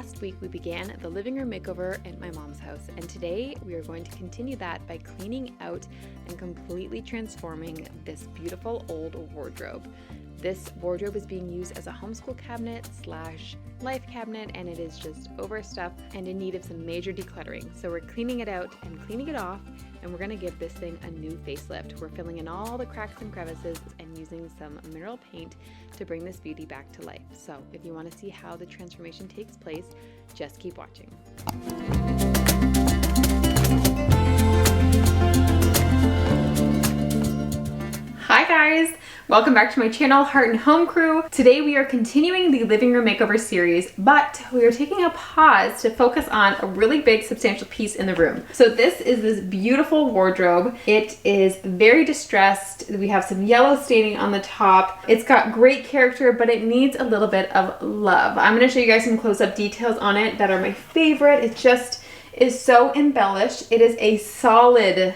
Last week we began the living room makeover at my mom's house, and today we are going to continue that by cleaning out and completely transforming this beautiful old wardrobe. This wardrobe is being used as a homeschool cabinet / life cabinet, and it is just overstuffed and in need of some major decluttering. So we're cleaning it out and cleaning it off, and we're going to give this thing a new facelift. We're filling in all the cracks and crevices and using some mineral paint to bring this beauty back to life. So if you want to see how the transformation takes place, just keep watching. Hi guys! Welcome back to my channel, Heart and Home Crew. Today we are continuing the living room makeover series, but we are taking a pause to focus on a really big substantial piece in the room. So this is this beautiful wardrobe. It is very distressed. We have some yellow staining on the top. It's got great character, but it needs a little bit of love. I'm going to show you guys some close-up details on it that are my favorite. It just is so embellished. It is a solid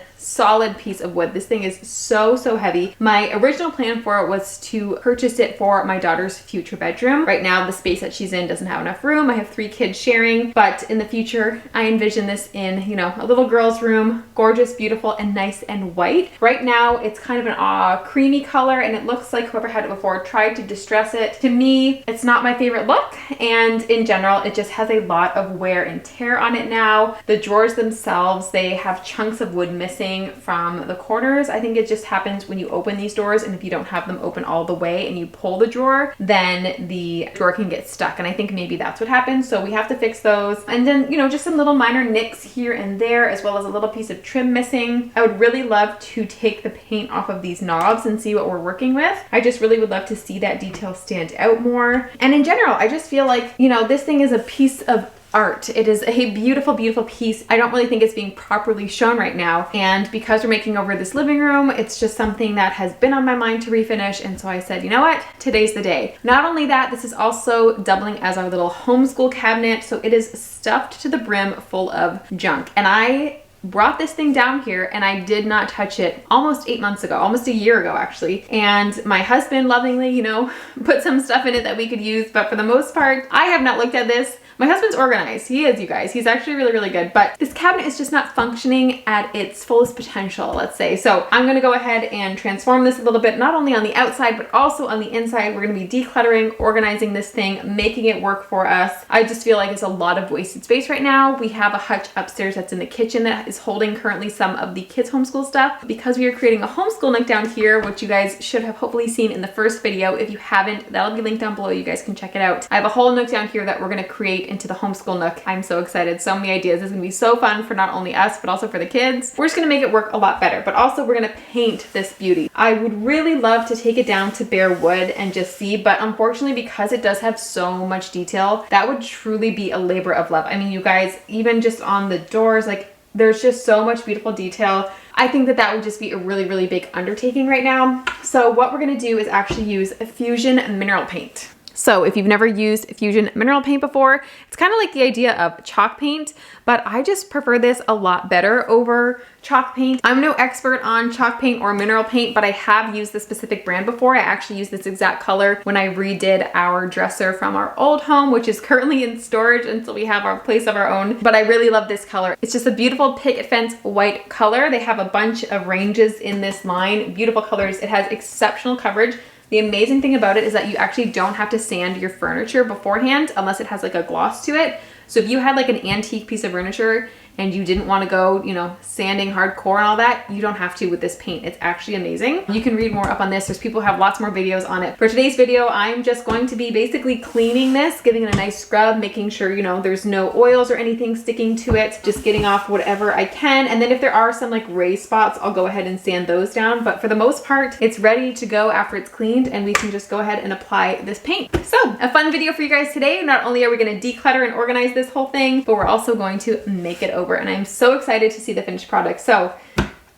piece of wood. This thing is so heavy. My original plan for it was to purchase it for my daughter's future bedroom. Right now the space that she's in doesn't have enough room. I have 3 kids sharing, but in the future I envision this in, a little girl's room, gorgeous, beautiful, and nice and white. Right now it's kind of an creamy color, and it looks like whoever had it before tried to distress it. To me, it's not my favorite look, and in general it just has a lot of wear and tear on it now. The drawers themselves, they have chunks of wood missing from the corners. I think it just happens when you open these doors, and if you don't have them open all the way and you pull the drawer, then the drawer can get stuck, and I think maybe that's what happens. So we have to fix those. And then, just some little minor nicks here and there, as well as a little piece of trim missing. I would really love to take the paint off of these knobs and see what we're working with. I just really would love to see that detail stand out more. And in general, I just feel like, this thing is a piece of art. It is a beautiful piece. I don't really think it's being properly shown right now, and because we're making over this living room, it's just something that has been on my mind to refinish, and so I said, you know what, today's the day. Not only that, this is also doubling as our little homeschool cabinet, so it is stuffed to the brim full of junk, and I brought this thing down here and I did not touch it almost 8 months ago, almost a year ago actually. And my husband lovingly, put some stuff in it that we could use, but for the most part, I have not looked at this. My husband's organized. He is, you guys. He's actually really good, but this cabinet is just not functioning at its fullest potential, let's say. So I'm gonna go ahead and transform this a little bit, not only on the outside, but also on the inside. We're gonna be decluttering, organizing this thing, making it work for us. I just feel like it's a lot of wasted space right now. We have a hutch upstairs that's in the kitchen that is holding currently some of the kids' homeschool stuff. Because we are creating a homeschool nook down here, which you guys should have hopefully seen in the first video. If you haven't, that'll be linked down below. You guys can check it out. I have a whole nook down here that we're gonna create into the homeschool nook. I'm so excited. So many ideas. This is gonna be so fun for not only us, but also for the kids. We're just gonna make it work a lot better, but also we're gonna paint this beauty. I would really love to take it down to bare wood and just see, but unfortunately, because it does have so much detail, that would truly be a labor of love. I mean, you guys, even just on the doors, like, there's just so much beautiful detail. I think that would just be a really big undertaking right now. So what we're gonna do is actually use a Fusion mineral paint. So if you've never used Fusion mineral paint before, it's kind of like the idea of chalk paint, but I just prefer this a lot better over chalk paint. I'm no expert on chalk paint or mineral paint, but I have used this specific brand before. I actually used this exact color when I redid our dresser from our old home, which is currently in storage until we have our place of our own. But I really love this color. It's just a beautiful picket fence white color. They have a bunch of ranges in this line, beautiful colors. It has exceptional coverage. The amazing thing about it is that you actually don't have to sand your furniture beforehand unless it has like a gloss to it. So if you had like an antique piece of furniture and you didn't want to go, sanding hardcore and all that, you don't have to with this paint. It's actually amazing. You can read more up on this. There's people who have lots more videos on it. For today's video, I'm just going to be basically cleaning this, giving it a nice scrub, making sure, there's no oils or anything sticking to it, just getting off whatever I can. And then if there are some like gray spots, I'll go ahead and sand those down. But for the most part, it's ready to go after it's cleaned, and we can just go ahead and apply this paint. So a fun video for you guys today. Not only are we going to declutter and organize this whole thing, but we're also going to make it over. And I'm so excited to see the finished product. So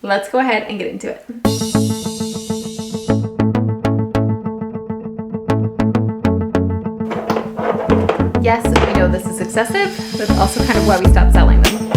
let's go ahead and get into it. Yes, we know this is excessive, but it's also kind of why we stopped selling them.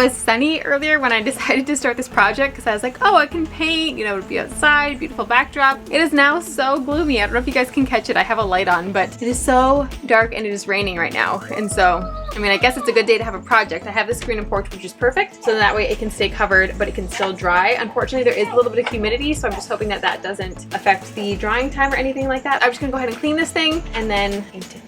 was sunny earlier when I decided to start this project because I was like, oh, I can paint, you know, it would be outside, beautiful backdrop. It is now so gloomy. I don't know if you guys can catch it. I have a light on, but it is so dark and it is raining right now. And so, I mean, I guess it's a good day to have a project. I have the screen and porch, which is perfect. So that way it can stay covered, but it can still dry. Unfortunately, there is a little bit of humidity, so I'm just hoping that that doesn't affect the drying time or anything like that. I'm just gonna go ahead and clean this thing and then paint it.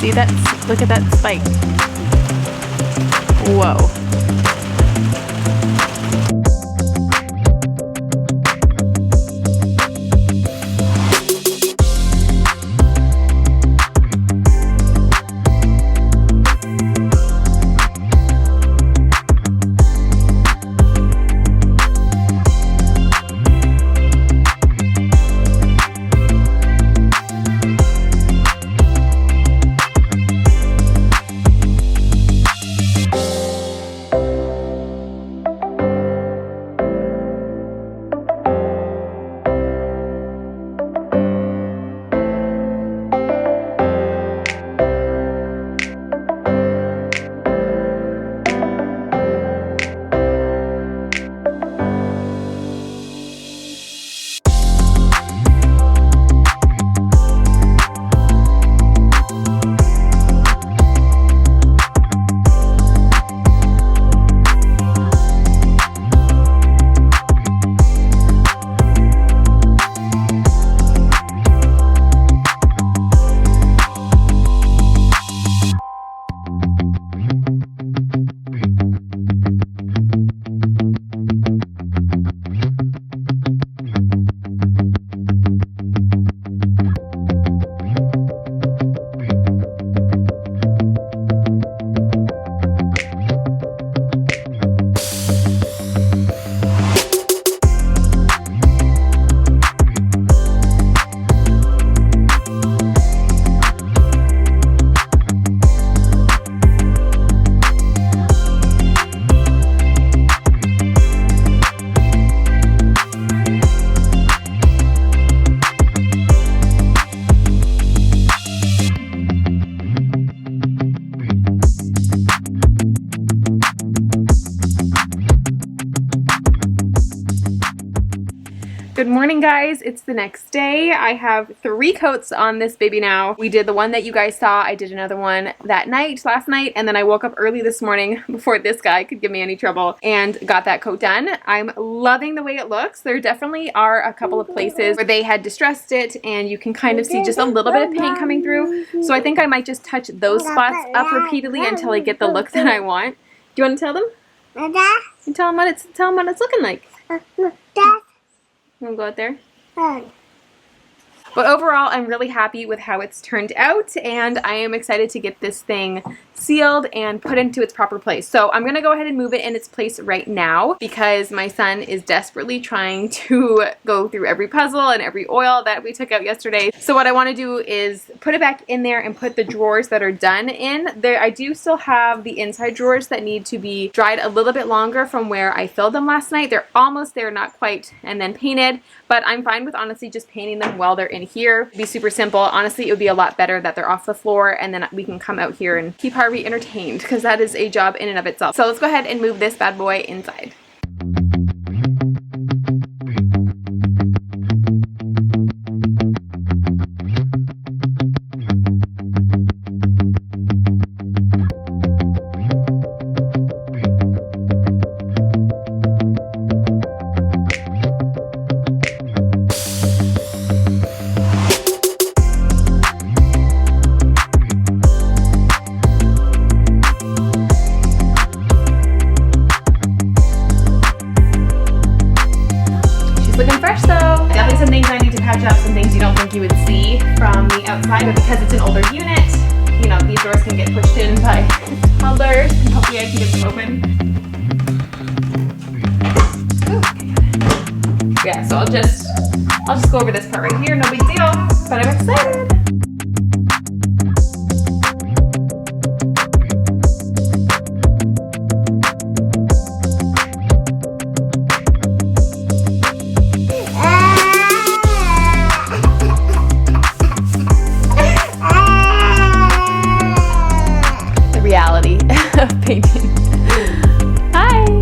See that? Look at that spike. Whoa. Good morning, guys. It's the next day. I have 3 coats on this baby now. We did the one that you guys saw. I did another one that night, last night, and then I woke up early this morning before this guy could give me any trouble and got that coat done. I'm loving the way it looks. There definitely are a couple of places where they had distressed it and you can kind of see just a little bit of paint coming through. So I think I might just touch those spots up repeatedly until I get the look that I want. Do you want to tell them? You tell them what it's looking like. You want to go out there? But overall, I'm really happy with how it's turned out, and I am excited to get this thing sealed and put into its proper place. So I'm gonna go ahead and move it in its place right now because my son is desperately trying to go through every puzzle and every oil that we took out yesterday. So what I want to do is put it back in there and put the drawers that are done in there. I do still have the inside drawers that need to be dried a little bit longer from where I filled them last night. They're almost there, not quite, and then painted, but I'm fine with honestly just painting them while they're in here. It'd be super simple. Honestly, it would be a lot better that they're off the floor and then we can come out here and keep Harvey entertained because that is a job in and of itself. So let's go ahead and move this bad boy inside. Some things I need to patch up, some things you don't think you would see from the outside, but because it's an older unit, you know, these doors can get pushed in by toddlers, and hopefully I can get them open. Ooh. Yeah, so I'll just go over this part right here, no big deal, but I'm excited. Painting. Hi!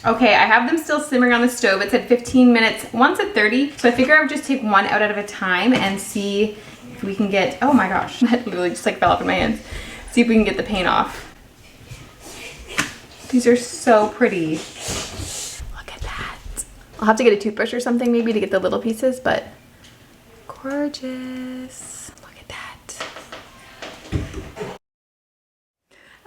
Okay, I have them still simmering on the stove. It said 15 minutes, one said 30. So I figure I would just take one out at a time and see if we can get, oh my gosh, that literally just like fell off in my hands. See if we can get the paint off. These are so pretty. Look at that. I'll have to get a toothbrush or something maybe to get the little pieces, but gorgeous. Look at that.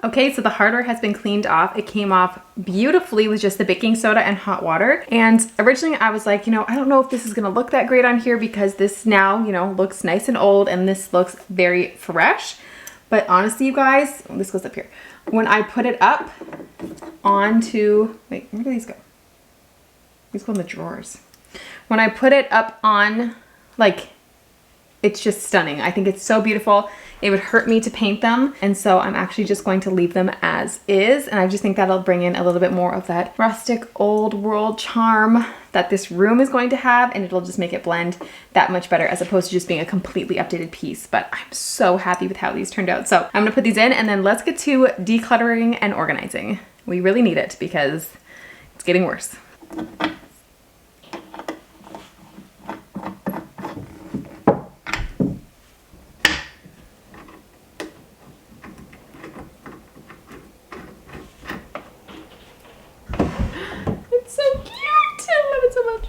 Okay, so the hardware has been cleaned off. It came off beautifully with just the baking soda and hot water. And originally I was like, you know, I don't know if this is gonna look that great on here because this now, you know, looks nice and old and this looks very fresh. But honestly, you guys, oh, this goes up here. When I put it up onto, wait, where do these go? These go in the drawers. When I put it up on, like, it's just stunning. I think it's so beautiful. It would hurt me to paint them. And so I'm actually just going to leave them as is. And I just think that'll bring in a little bit more of that rustic old world charm that this room is going to have. And it'll just make it blend that much better as opposed to just being a completely updated piece. But I'm so happy with how these turned out. So I'm gonna put these in and then let's get to decluttering and organizing. We really need it because it's getting worse. It's so cute. I love it so much.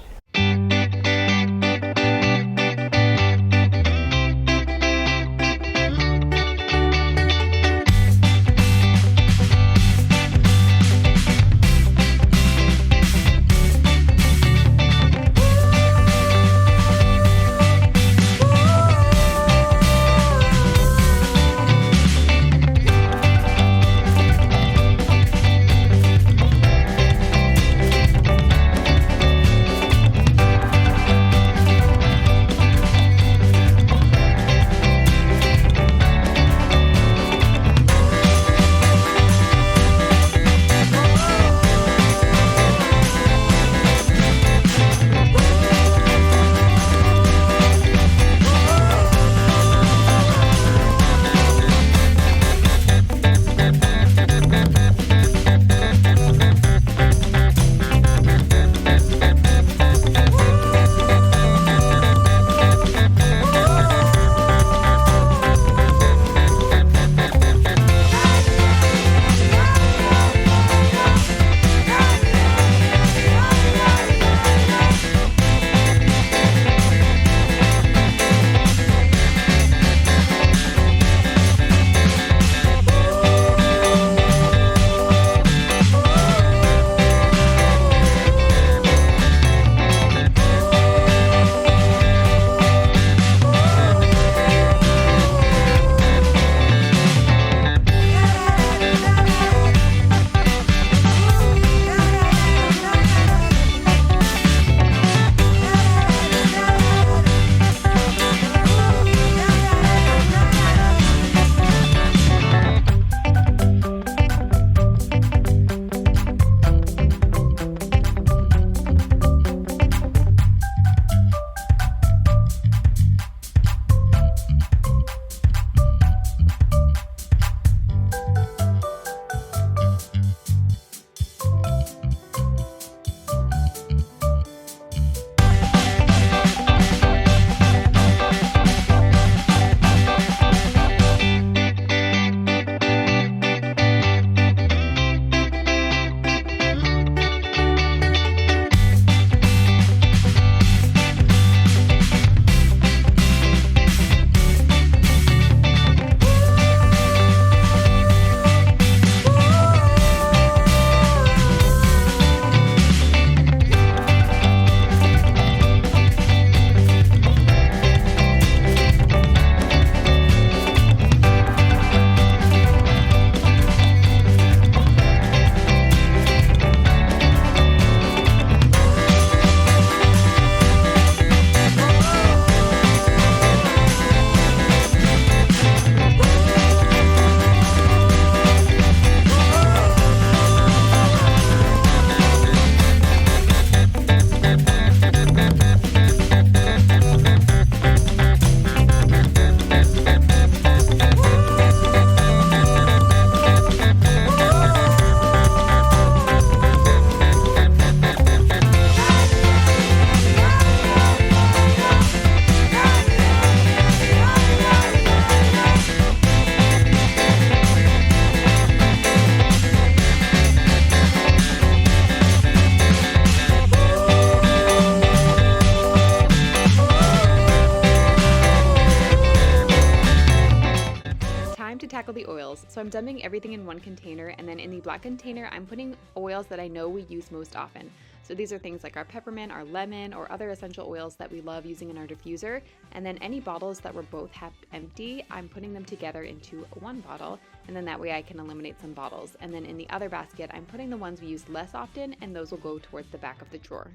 So I'm dumping everything in one container, and then in the black container, I'm putting oils that I know we use most often. So these are things like our peppermint, our lemon, or other essential oils that we love using in our diffuser. And then any bottles that were both half empty, I'm putting them together into one bottle, and then that way I can eliminate some bottles. And then in the other basket, I'm putting the ones we use less often, and those will go towards the back of the drawer.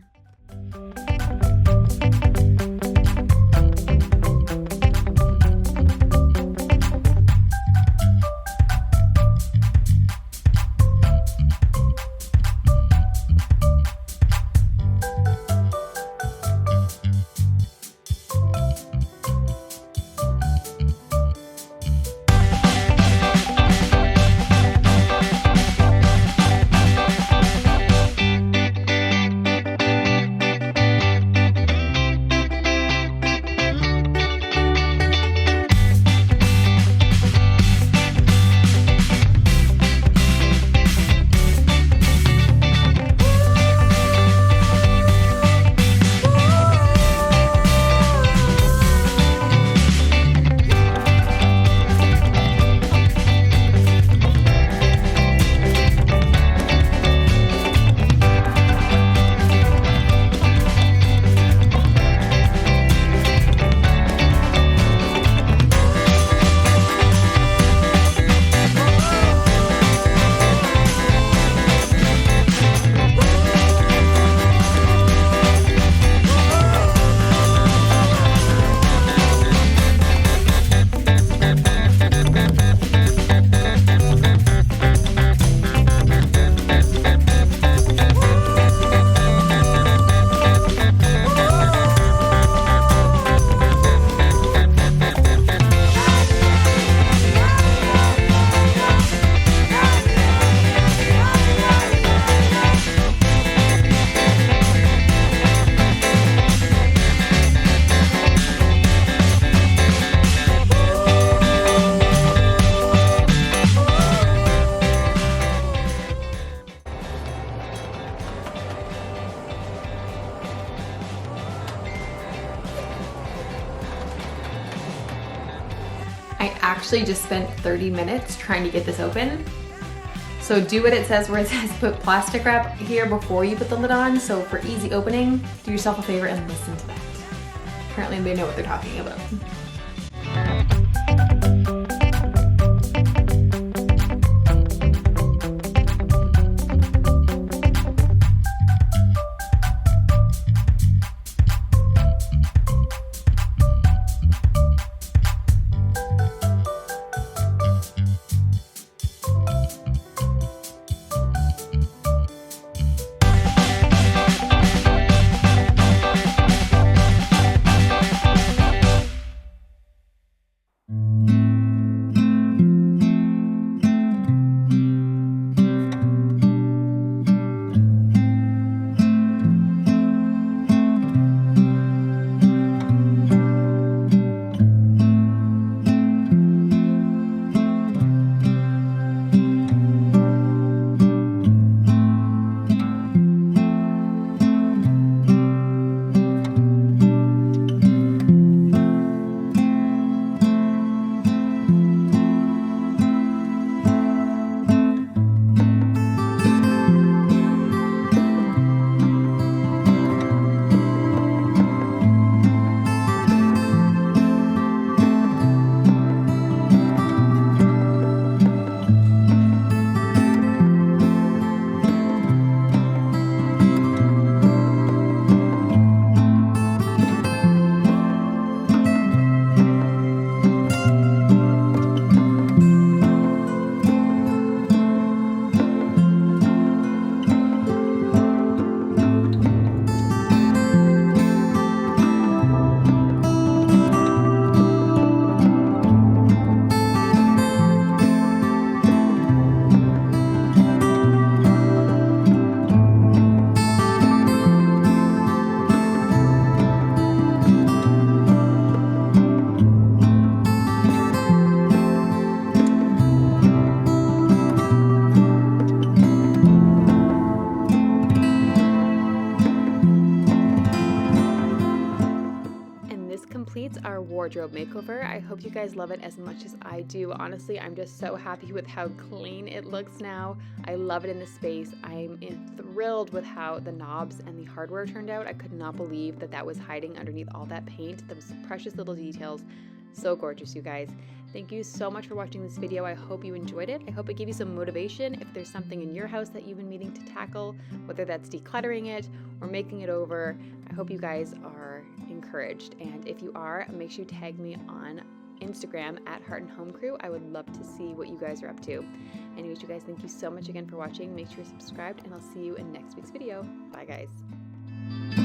I actually just spent 30 minutes trying to get this open. So do what it says where it says put plastic wrap here before you put the lid on. So for easy opening, do yourself a favor and listen to that. Apparently they know what they're talking about. wardrobe makeover. I hope you guys love it as much as I do. Honestly, I'm just so happy with how clean it looks now. I love it in the space. I'm thrilled with how the knobs and the hardware turned out. I could not believe that that was hiding underneath all that paint. Those precious little details. So gorgeous, you guys. Thank you so much for watching this video. I hope you enjoyed it. I hope it gave you some motivation if there's something in your house that you've been meaning to tackle, whether that's decluttering it or making it over. I hope you guys are encouraged. And if you are, make sure you tag me on Instagram at Heart and Home Crew. I would love to see what you guys are up to. Anyways, you guys, thank you so much again for watching. Make sure you're subscribed, and I'll see you in next week's video. Bye, guys.